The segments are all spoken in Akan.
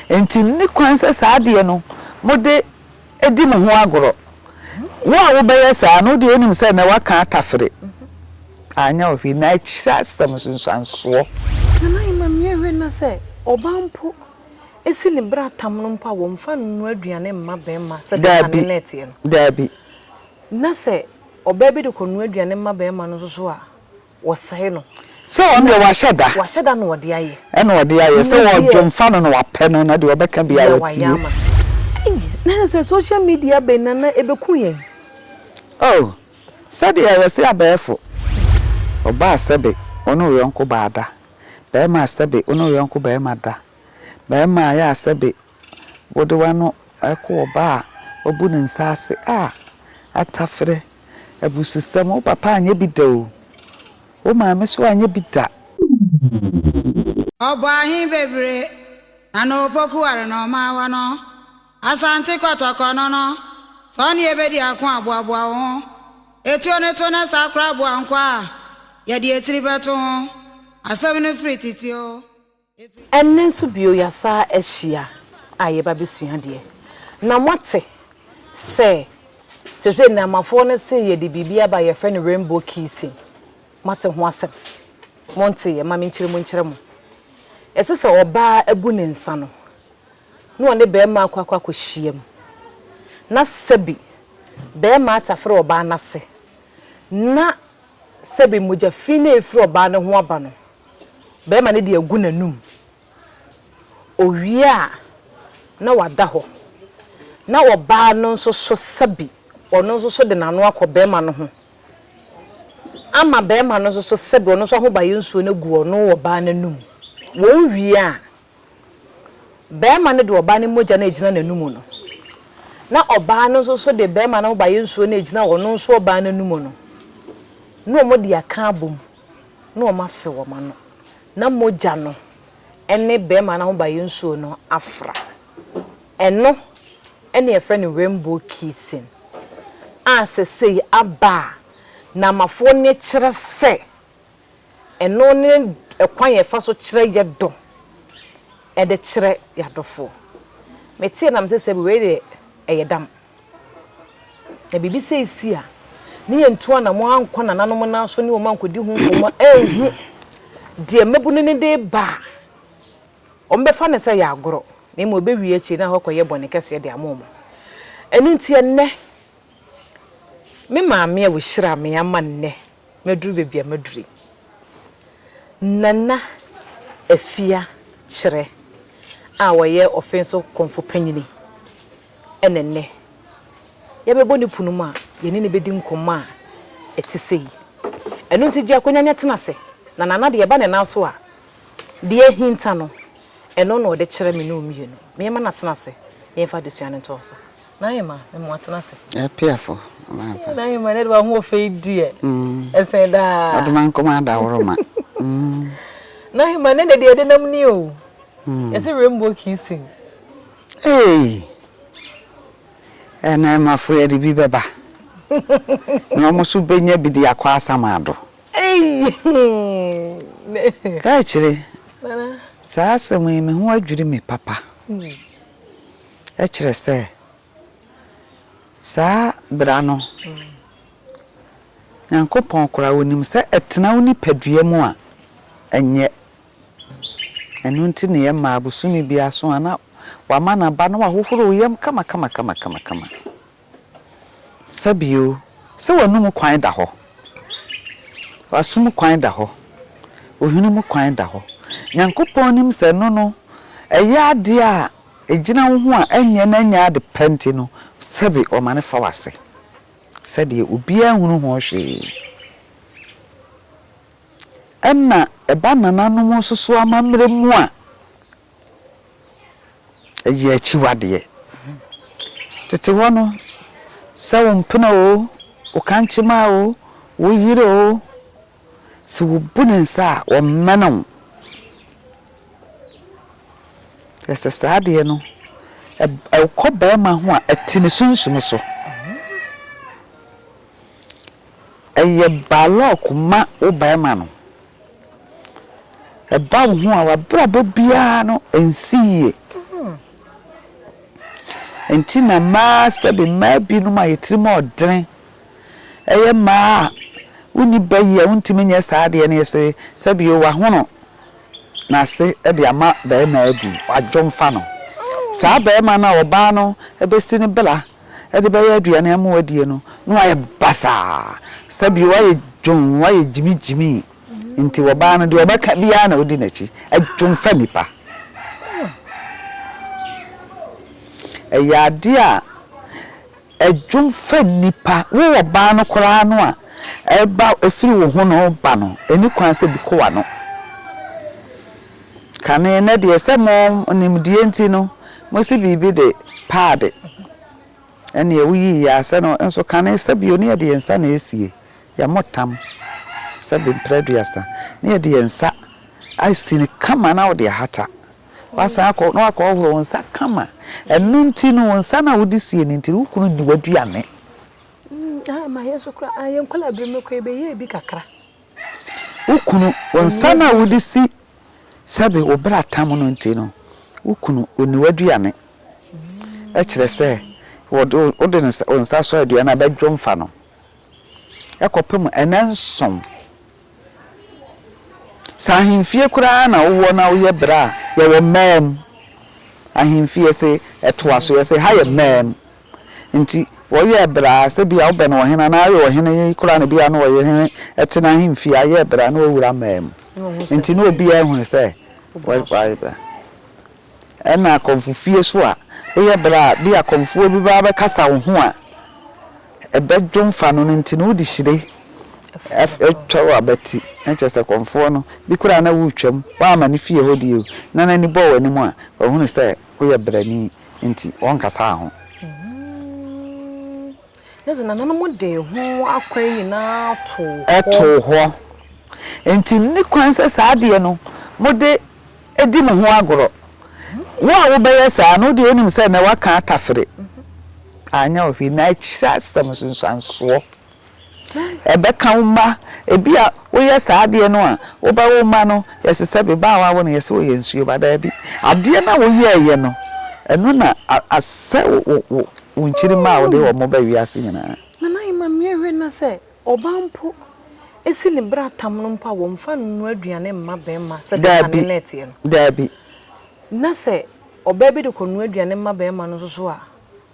enti ni kwan se saa de no mode edi mo ho agoro wo a wo beye saa no de onim se na waka atafere anya ofi na chira sam sunsanso na imam yewe na se obampo esi ne bratam no mpa wo mfa no aduane mma bema se ka ne net ye no dabi na se obabi de konu aduane mma bema no so a wo sai no so on de wa sheda no wode aye ena wode aye se wo dwomfa no wapɛ no na de obeka bia wotie na se social media be na ebeku yen oh said ya se abefo oba sebe ono yonko baada be ma sebe ono yonko be ma da be ma ya sebe wode wano eko oba obu ne nsase atafre abususam o papa anya bidao o ma me so anya bida obahin bebre ano poku are no ma wa no asante kotoko no no so ni ebedi akon aboabo ho etio ne to na sakra abo ankwa ya di etiri beto ho asem no free titio enen so bio yasa ehia aye ba besua de na mote se na mafo ne se ye de bibia ba ye friend rainbow kissing mate ho asem monte ye ma me nkyere mo ese se oba abu ne nsa no no ne be ma akwa hiem na sebi be ma atafre oba na se na sebi moja fine efri oba ne ho aba no be ma ne de agu nanum owia na wada ho na oba no so sebi ono so de nanu akọ be ma no ho ama be ma no so sebi ono so ho ba yensuo na gu ono oba nanum wo wia be ma ne de oba ne moja na ejina nanum no na oba no so de be ma na ba yensuo na ejina ono so oba nanum no mo de aka abom no ma fe wo ma no na moja no ene be ma na ba yensuo no afra eno ene e friend rainbow kissing asese aba na mafo ne kire se eno ne ekwan ye fa so kire ye do e de kire ya dofo metie na mse se be we de eyedam na bibi se isi a ne ye ntua na mo ankwa na nanom na so ne o mankodi hu nkomo ehu de mebunu ne de ba o mbefa ne se ya agoro na mo be wi achi na hokoye bone kese de amomo enu ntie ne me maame a wo hira me ama nne meduru bebia meduri nana afia kire a woye offense konfo panyini enenne ya bebo ni punu ma ye ni bedi nkoma etisei enu nti ji akonya tenase na nana de ba ne na so a de hinta no eno no de kire me no mienu me ma na tenase ye fa de suane to so na ye ma me mo tenase piafo na ye ma ne de ba ho fe die esen da aduman komanda woroma na ye ma ne de nam ni o ese rainbow kissing ena ma fo de bi beba no mo so benya bi de akwa asamado ka chire sa samu me ho adwiri me papa e chire se sa bra no Nyankopon kora wonim se etena woni padua mu a enye enu nti ne yema abusumi bia so ana wa mana ba no wa hohoro yem kama sabio se wonum kwan da ho wasum kwan da ho ohunum kwan da ho Nyankopon nim se no eya ade a ejina wo ho a enye na nya ade penti no sabi o mane fa wase sade obia hunu ho hwe enna eba nananom soso amamre mu a eje achiwade tete wono sawo mpena o kanchima wo yire o se wo bunensa o menom ese sade no e koba ma ho a etini sunsun so eye balok ma o ba ma no e ba ho a wa brabo bia no ensiye enti na ma sebe ma bi no ma yetiri ma odren eye ma uni bayi untimi nya saade ne yese sebe o wa hono na se e de ama ba ma adi adwomfa no saa ba ma na oba no ebesi ne bela e de ba ya aduane ama wadie no no aye basa sebe o aye dwon wa ye jimi nti oba no de obaka bia na odi nachi adwomfa nipa eyade a adwomfa nipa wo oba no kora no a eba efiri wo ho no ba no eni kwan se bi ko wa no kane na de se mo nimdie nti no mo se bibi de pad ene ewuyi ya se no enso kane se bi oni de ensa na esie ya motam se bi preduasa ne de ensa asini kama na wo de hata wasa akọ no akọ wo nsa kama enu nti no nsa na wo de sie ni nti ukunu ni waduane ma yeso kra ayen kola breme ko ebe ye bi kakra ukunu nsa na wo de si sabe obra tam no nti no ukunu oni waduane e kire se wo de nsa so aduane abadwomfa no ekopem enansom sahimfie kura na wo na wo ye bra ye wo mem ahimfie se etoaso ye se ha ye mem nti wo ye bra se bia wo be no hena na ayo hena ye kura na bia no wo ye hena etena ahimfie aye bra na wo wura mem nti no obi ehunu se wo bra ena konfufie so a wo ye bra bia konfuo bi ba kasa wo ho a ebedwomfa no nti no di hire twa abati enche se konfo no bikura na wutwam wa ma ne fie hodi o na na ni bo wani mu a ohunu se oye brani nti won kasa ho neze na mo de ho akwan nyina to ho nti ni kwan se saade no mo de edi mo ho agoro wo a wo beye sa no de onim se na waka atafere anya ofi na kira samsunsanso ebe kan ma ebia wo ye saade no a wo ba wo ma no yesese be ba wa wo no yese wo ye nsuo ba da bi ade na wo ye no eno na ase wo nchiri ma wo de wo mo ba wiase nyina na na ima miehwe na se obampo esi ne bra tam no mpa wo mfa no aduane mma be ma se kan net ye no da bi na se oba bi de konu aduane mma be ma no so a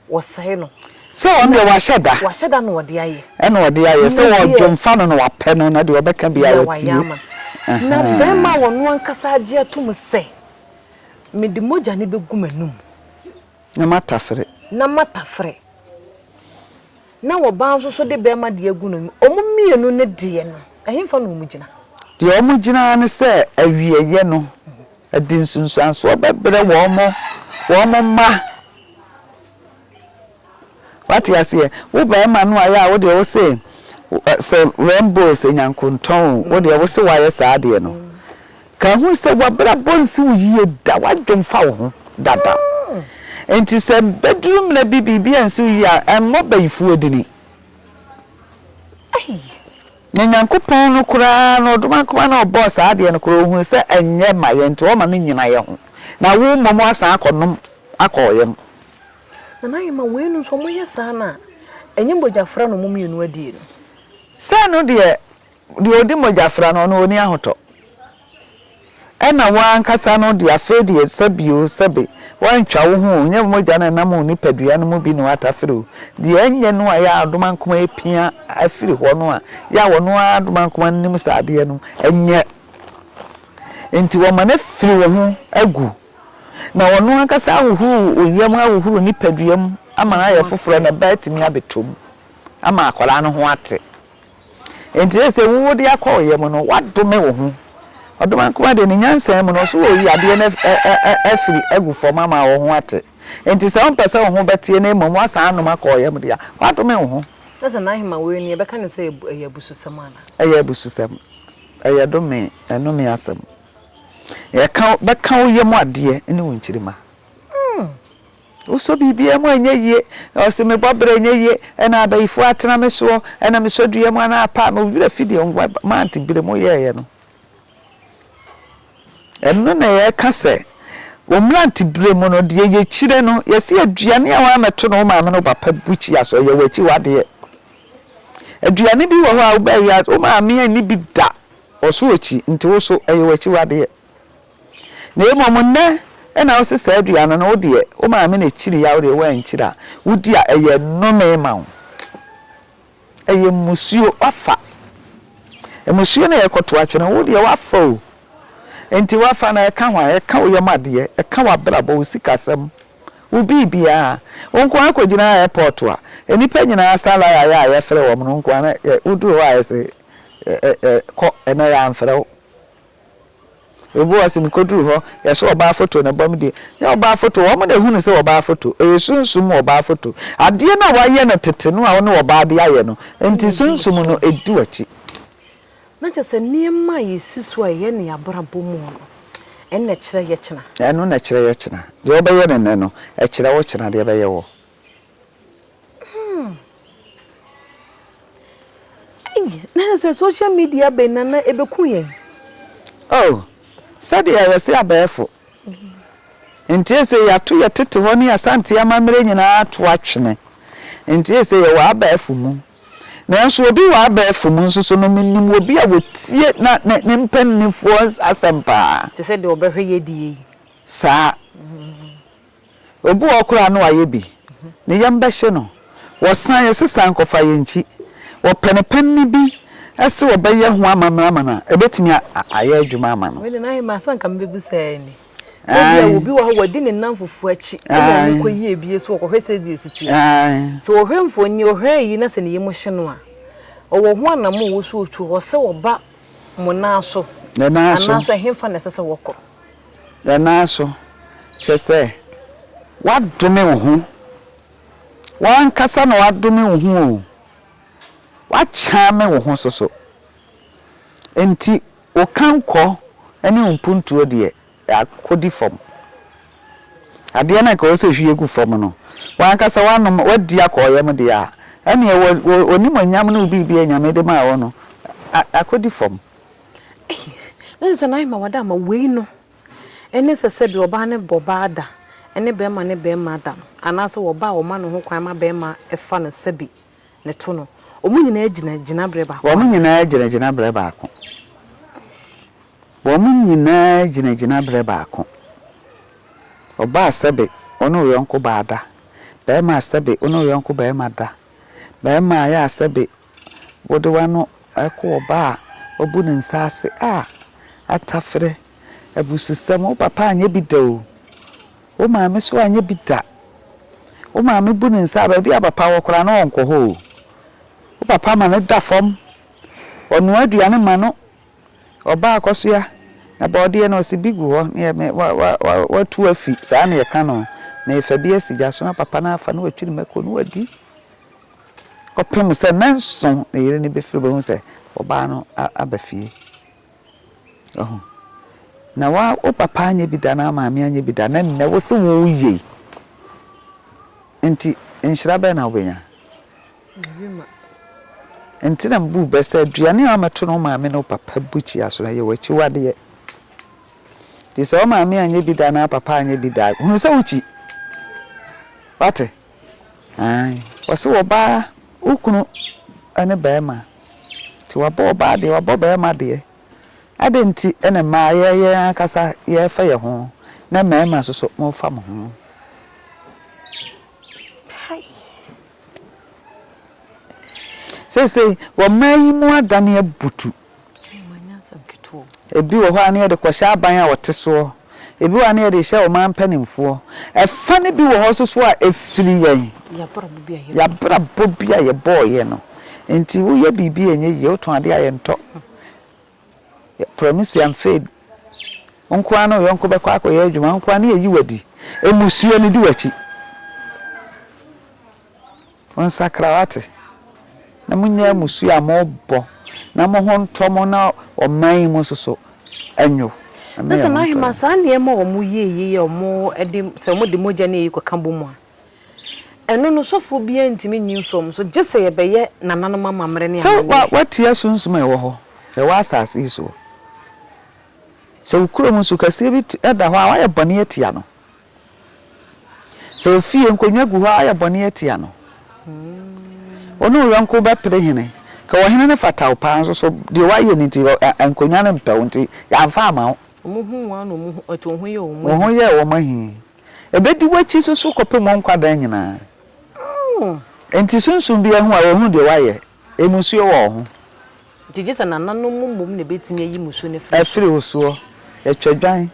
wo sai no so on de wa sheda no wode aye eno wode aye se wo dwomfa no wa pe no na de obeka bia woti na be ma wo no ankasa age atum se me de moja ne begu manum na matafre na wo ba so de be ma de agu no omumienu ne de no ahemfa no omugina de omugina ne se awieye no adi nsunsuanso obebre wo mo ma what you say wo ba ma no aya wo de wo say rainbow se nyankonton wo de wo say wa ye saade no ka hu se wa bra bonsi wo yie da wa dwomfa wo ho dada enti se bedroom na bibi ansu yi a emmo bayifu odini ai nyankopon no kura no doma kuma na obo saade no kura hu se enye maye enti wo ma no nyina ye ho na wo momo asa akonom akoyem na yema wenu so moye sana enye mbojafra no mumienu adie no sa no de odi mbojafra no oni ahoto ena wan kasa no de afedi sabio sabe wan twa wo ho nye moja na nam oni padua no mu bi no atafero de enye no aya adoma nkoma epia afiri ho no a ya wo no adoma nkoma nim saade no enye enti wo ma na firi wo ho agu na wono akasa ahuhu oyam ahuhu ni paduam ama na ye foforo na batimi abetom ama akola no ho ate enti se wo de akoyem no wadome wo ho odoma nkoma de ni nyansan mu no so oyi ade na afiri agufo mama wo ho ate enti se on pese wo ho betie na emom asa anum akoyem de wadome wo ho sasa na hima we ni be kan se eyabususam ana eyabususam eyadome enome asem ya kan be kan yem ade ene wonchirima oso bibia mu anyeye o se me bobre anyeye ena abayifu atena meso ena mesodua mu ana apa ma wura fidi ngwa ma anti bire mo yeye no eno na ye ka se wo mlanti bremu no de ye chire no yesi aduane a wa meto no ma me no papa buchi aso ye wachi wade aduane bi wo ho a wo ba wi o ma me ani bi da oso ochi nti wo so ye wachi wade na emom nne na wo sesa aduane no wo de o ma me na chiri ya wo de wa nchira wo di a ye no me ma wo eye musuo wafa emusuo na ye koto atwene wo de wafa o enti wafa na eka hwa eka wo yamade eka wa brabo wo sikasem wo bibia wonko akogina airport a enipa nyina sala ya fere wo no nko na uduro wa ese ko ena ya amfere wo ebu asim koduru ho yeso oba photo na bom de ya oba photo wo mo na hunu se oba photo esunsum oba photo ade na wa ye na tete no a wo no oba de aye no enti sunsum no edu achi na chese niema yesusu a ye ne abrabo mu no en na kire ye kina eno na kire ye kina de obaye ne no e kire wo kina de be ye wo na se social media be na ebeku yen oh sadia ya se abefo enti ese ya to ya tete ho ne asante amamre nyina ato atwene enti ese ya wa abefo mu na nso obi wa abefo mu nso so no menim obi a wotie na ne mpannifo asempa te se de obehwe ye die sa obi okura no aye bi ne yamba hye no wo san ye sesa nkofa ye nchi wo penepenni bi ese wo beye ho amamra na ebetimi aye adwuma amano we na ma san kam bebu sai ni se obi wo wadi ne nanfofo achi e ko yi ebie so ko hwese di esiti so wo hwemfo ni wo hwe yi na se ne yemo hye no a owo ho anam wo so otu wo se wo ba mo na so ana se hemfa na se wo ko na so chese wadome wo ho wan kasa na wadome wo ho wachame wo ho soso enti o kanko ene umpuntuo de akodi fom ade na ka o se hwie gu fom no wan kasa wanom wadi akoyem de a ene onim anyam na obibi anyam de ma wo no akodi fom nse na ima wada ma wei no ene se bi oba ne boba ada ene be ma ne be ma da anase oba o ma no ho kwan ma be ma efa no sebi ne to no omunyina agina bre ba ko omunyina agina bre ba ko omunyina agina bre ba ko oba sebe ono yonko baada be ma sebe ono yonko be ma da be ma ya sebe wode wano eko oba obu ne nsase atafre abususem o papa anya bidao o ma me so anya bida o ma me bu ne nsa ba bia papa wo kora na onko ho o papa ma ne da fom onu aduane ma no oba akoso ya na body na osibigu ho na me wa tu afi saa na ye ka no na efa bi asiga so na papa na afa na watwiri mako no wadi kopem se nanso na yire ni befiri bo hu se oba no abafie na wa o papa anya bida na maame anya bida na nne wo se wo ye enti enhira be na obenya enti na mbu bese aduane amato no maame no papa buchi aso na ye wachi wade ye dise o maame anya bida na papa anya bida hunu se uchi wate wase wo ba ukunu ane bema ti wabo ba de wabo bema de adenti ene ma ye akasa ye fa ye ho na mema so mo fa mo ho sese wo mayi mu adane abutu ebi wo ho ane de kwasha aban a wote so ebi wo ane de hye wo man panimfo efa ne bi wo ho so a efiri yen ya bra bobia ye boy no enti wo ye bibi enye ye oton ade aye nto promise am fade onko ana yonko be kwa akoye adwuma onko ana ye wadi emusuo ni di wachi on sakrawate na munya musuo amobo na mo ho ntomo na oman mu soso anyo nasa na hima sa ne ma wo mu ye omo ede se mo de moja ne yiko kambo mu a eno no sofo bia ntimi nyi from so gese ye beye nanano mama mre ne so what ya sunsuma ye wo ho e wa asase so so ukuro mu su kase bi eda ho a wa ye bone atia no so fie nkonwa gu ho a ye bone atia no onu yanko ba pere hene ka wo hene ne fataw pa nso so de wa ye ni ti nkonwa ne mpew nti ya mfa ama omuhu wa no omuhu oto ye omo ye wo mahi ebedi wachi so kopem nkwadan nyina enti sunsun bi ehu a wo de wa ye emusuo wo ho Jijisa na nanom mum ne betimi ayi musu ne frɛ osuo etwadwan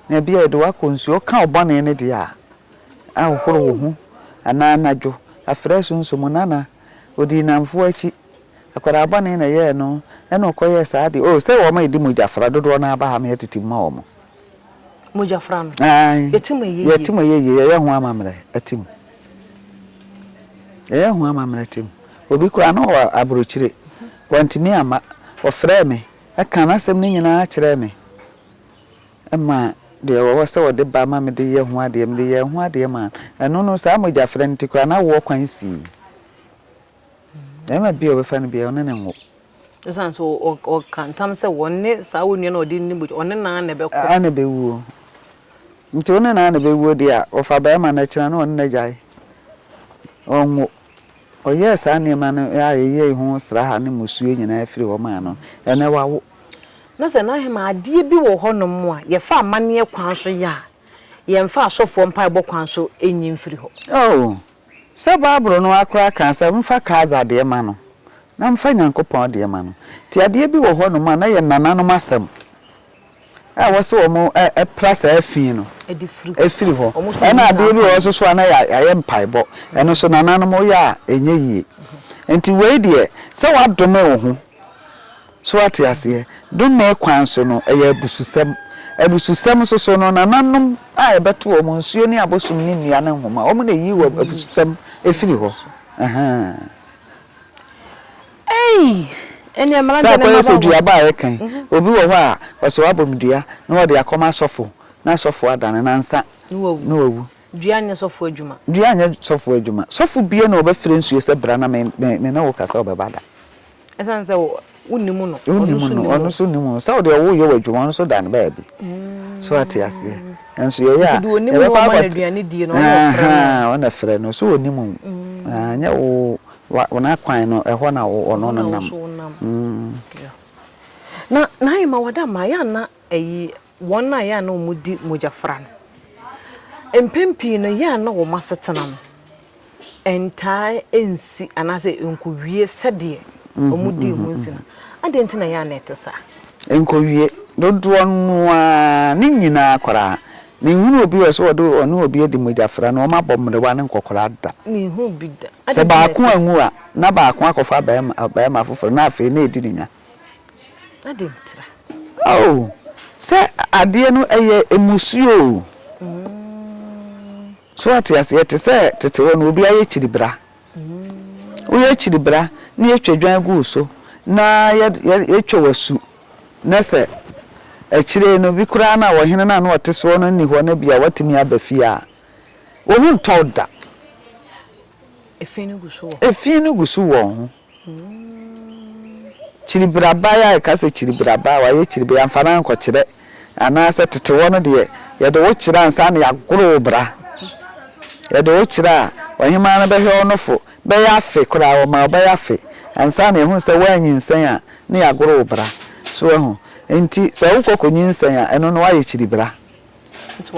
na bia de wakonsuo ka obone ne de a ahoro wo hu ana anadwo afrɛ sunsun nana odi namfo achi akwara abone na ye no ena okoye saa de o se wo ma edi mujafra dodo na aba ha me titi ma wo mo mujafra no yetim ye ye ho amamre atim ye ho amamre atim obi kura no abrochire wantimi ama ofrɛ me aka na asɛm ne nyina kyerɛ me ama de wo se wo de ba ma me de ye ho ade me de ye ho ade ma ɛno no saa mujafra nti kura na wo kwan si ema bi obefa no bi one ne ngo esan so o kantam se wonne saa wonu na odi ni bo one na na be ko ana be wuo nti one na na be wuo de a ofa ba ma na kyerɛ no one na jai onwo oye saa ne ma no ya ye hu sra ha ne musuo nyina afiri wo ma no ene wawo na se na hema ade bi wo ho no mo a ye fa amane kwan so ya ye mfa asofo mpa bo kwan so enyi mfiri ho oh se babro no akra kan se mfa kaza de ma no na mfa nyankopon de ma no ti ade bi wo ho no ma na ye nananom asem a wo se wo mo prasa afin no efiri ho na ade bi wo so na ya mpaibo eno so nananom ya enye yie enti we de se wadome wo ho so ate ase dome kwan so no eya abususem so no nananom a ebeto wo mo nsuo ni abosum ni nua na nhoma wo mo na yi wo abususem efiri ho eni amara de na ba dua ba kan obi wo ho a so abomdua na wo de akoma sofo na sofo adane na nsa no wawu dua nya sofo adwuma sofo bie na obefire nsuo se bra na me na wo kasa obebada esan se unimu no onu so nimu so de wo ye wadwuma onu so dan ba bi so ate ase enso ye ya e ba ba aduane die no ona frɛ no so onimu anya wo na kwan no ehɔ na wo ono no nam na ima wada ma ya na eyi wona ya na omudi mujafra no empempi no ya na wo masetena no entai ensi anase enkowie sɛde omudi mu nsi na ade ntina ya na etesa enkowie dodo no a ne nyina akora me hunu obi we so wodo ono obi edi mujafra no ma bomre wa ne nkokora da me hu bi da se ba ko anwu a na ba ko akofa ba ma foforo na afi na edi nya ade ntira oh se ade no eye emusuo so ate ase ete se tete wo no obi aye chiribra wo ye chiribra na ye twadwan gu so na ye twawasu na se echire no bi kura na wo hene na wote so no ni ho na bia watimi abafia wo hu ntɔda efinu gusu wo ho chiribraba ya ka se chiribraba wa ye chiribe amfana nko kire ana se tete wo no de ye de wo kire ansa na ya goro bra ye de wo kire a ohima na be hwe ono fo be ya afe kura wo ma be ya afe ansa na ehun se wanyi nsan a na ya goro bra so ehun enti se wo kokonyi nsan a eno no wa ye chiribra it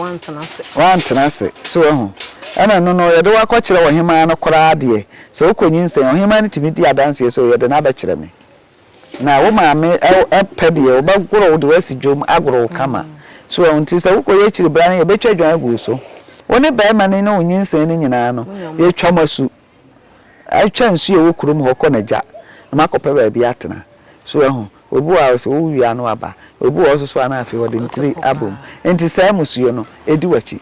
wantanase so ehun ana no ye de wa ko kire ohima no kura de se wo konyi nsan ohima ni timi di adanse so ye de na ba kire me na wo ma me pede ye wo ba goro wo de wasi dwom agoro kama so enti se wo koye chiribra na ye betwa dwan agu so woni ba ma ne no onyi nsan ni nyina no ye twa masu atwa nsu ye wo kurum ho ko na ja na makope ba bi atena so ehun obu a so wo wi anu aba obu o so ana afi wo de ntiri abom enti sai musuo no edi wachi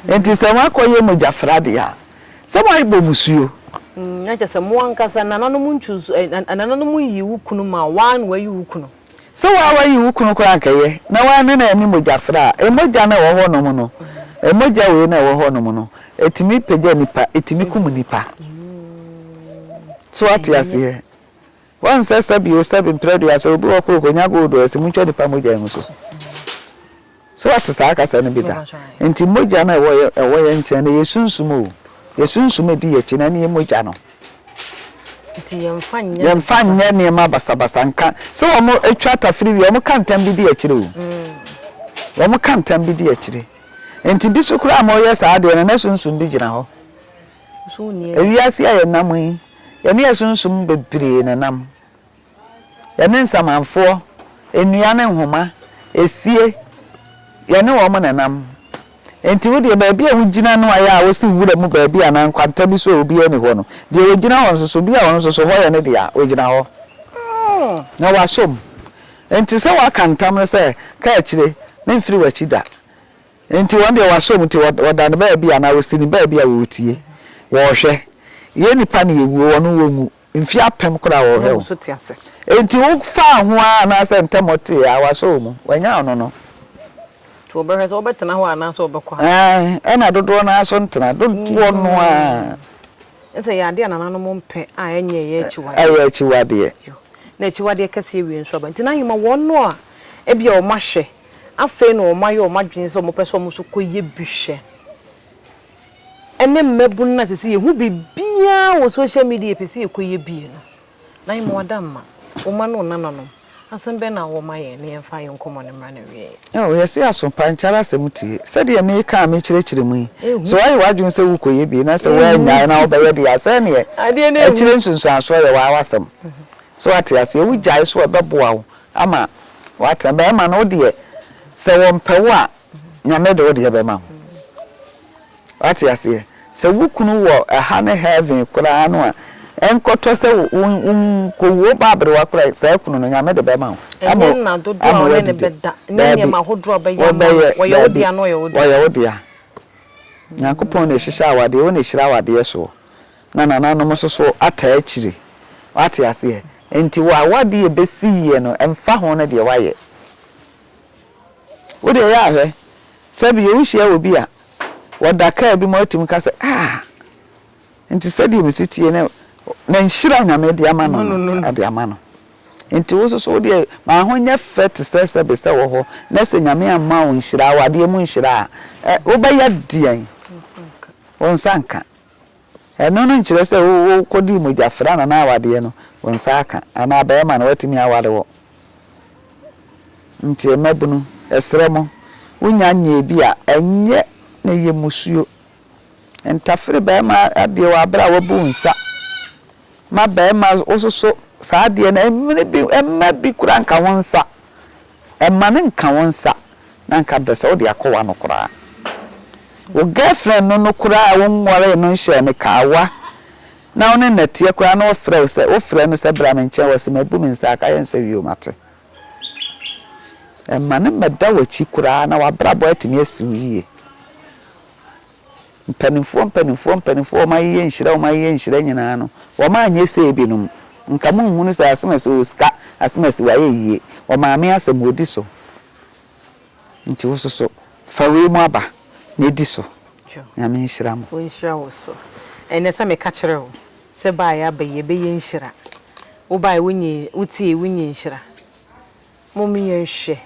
enti sai wa koye mojafra de ya sai wa ibo musuo na je se mo ankasa nanano mu nchuzu nanano mu yi wukunu ma wan wa yi wukunu so wa yi wukunu ko ankaye na wa ne na ni mojafra emoja na wo ho no mu no emoja we na wo ho no mu no etimi peja nipa etimi kum nipa so ati ase wan se sabi o sabi predo ase obi wo ko nya go do ase mu chodi pa moja enso so what is aka no bi da enti mogya na ewo ye nche na yesunsum o yesunsum di ye china na ye mogya no enti yemfanya ne ma basabasa nka so omo atwa tafiri wi omo kantam bi di ye chire o omo kantam bi di ye chire enti bi so kura ma o ye saa de na sunsum bi gina ho so ni ewiase aye nam yi ye ne sunsum bebre na nam ye ne nsamanfo enua ne nhoma esie ye ne wo mo na nam enti wo de baabi a wo gina no aya a wo si wura mu baabi a na nkwanta bi so obi ani ho no de wo gina ho so bi a wo so ho ye ne de a wo gina ho na wa som enti se wa kantam se ka akire me mfiri wa chida enti won de wa som ti wodan baabi a na wo si ni baabi a wo tie wo hwe ye nipa na yewu wo no wo mu mfi apem kora wo hwe so ti ase enti wo fa ho a na se ntemote a wa som wanya no no to oberhe so obetena ho ana so obekwa na dodo na so ntena dodo no a ese ya ade anana no mpe a enye ye chiwade aye chiwade na chiwade kase ewie nso ba ntina hima wonno a ebia o mahwe afi na o maye o madwen so mo peso mo so koye bihwe ene mmabun na sese ye hu bibia wo social media pese ye koye bie no na hima wadamma o ma no nanono asembe na wo maye ne yemfa ye nkomo ne mra na wie yesi aso panchara semuti said ye me ka me chire mu so why wadwen se wo koye bi na se wa nya na wo be ye dia se ne ade ne chire nsunsu aso ye wa wasem so ati ase wo gyae so obeboa wo ama wata be ma no de se wo mpewo a nyame de wo de be ma ho ati ase se wo kunu wo aha ne heaven kura no a enkoto se kowo babre wa kura se kunu no nyame de be ma ho na do do ne beda ne ma hodro be ya wo ye odia no ye odia wo ye odia Nyankopon na hihya awade wo na hira awade so na no mososo ata akire wate ase enti wo awade e besiye no emfa ho na de waye wo de ya hwe sabi ye wuhia obi a wodaka bi mo atim ka se enti sadi mi sitie na nhira nyame de ama no ade ama no enti wo so de ma ho nya fet se be se wo ho na se nyame ama wo nhira awade mu nhira wo ba ya dian wonsanka eno no nkyere se wo kodi mojafra na awade no wonsaka ana ba ma na watimi awade wo nti emabunu esremo wonya nya bi a enye na yemusuo entafre ba ma ade wa bra wo bu nsa ma ba ma ososo saa de na emma bi kura nka wonsa emma ne nka wonsa na nka besa wo de akowa no kura wo girlfriend no kura wo nwore no hye ne kawa na one natie kura na wo frɛ no sɛ bra me nkyɛ wo se mabu me nsa aka yɛ nsa wio mate emma ne meda wachi kura na wa bra bo atimi asiw yie mpanimfo ma yɛ nhyira nyina no wo ma anye sɛ ebinom nka mo hunu sɛ asemase oska asemase wa yɛ yie wo ma me asem odi so nti wo so fa we mu aba na di so ya me nhyira mo wo nhyira wo so ene sɛ me ka kyerɛ wo sɛ ba ya ba ye be yɛ nhyira wo ba wonyi utie wonyi nhyira mo me yɛ hwɛ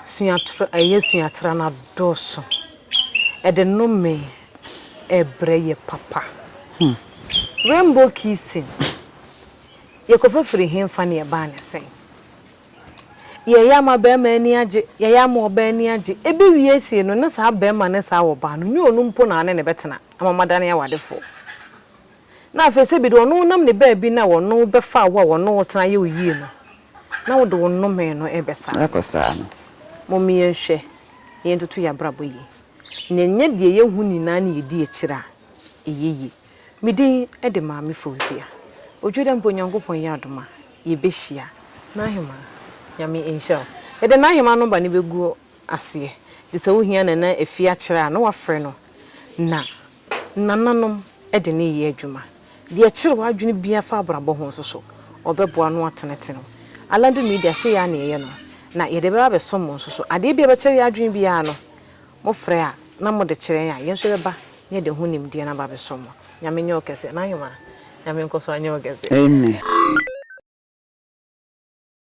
suatra aye suatra na doso ede no me ebre ye papa rainbow kissing ye ko fafiri hemfa ne ba ne sen ye ya ma be ma ni age ye ya ma oba ni age ebe wie sie no na sa be ma ne sa wo ba no nyi onu mpo na ne betena amamada ne awadefo na afese bi do no nam ne ba bi na wo no be fa wo no tena ye oyie no na wo do no me no ebesa akosa no mommy ehwe ye ntutu ya brabo yi nenye de ye hu nyina na ye di ekira eyeyi midin e de maame Fauzia odweda mpo Nyankopon ya adoma ye behia na hema nyame insha e de na hema no ba ne begu ase de se wo hia na efia kira na wafre no na nananom e de ne ye adwuma de ekire wa adwene bia fa brabo ho so obeboa no atenete no Alandu Media se ya na ye no na yede beba be somo so ade bia be kire adwin bia no mo frɛ a na mo de kire ya yenso beba ye de hunim de na ba be somo nyame nyo kese na yoma nyame nkoso anyo kese amen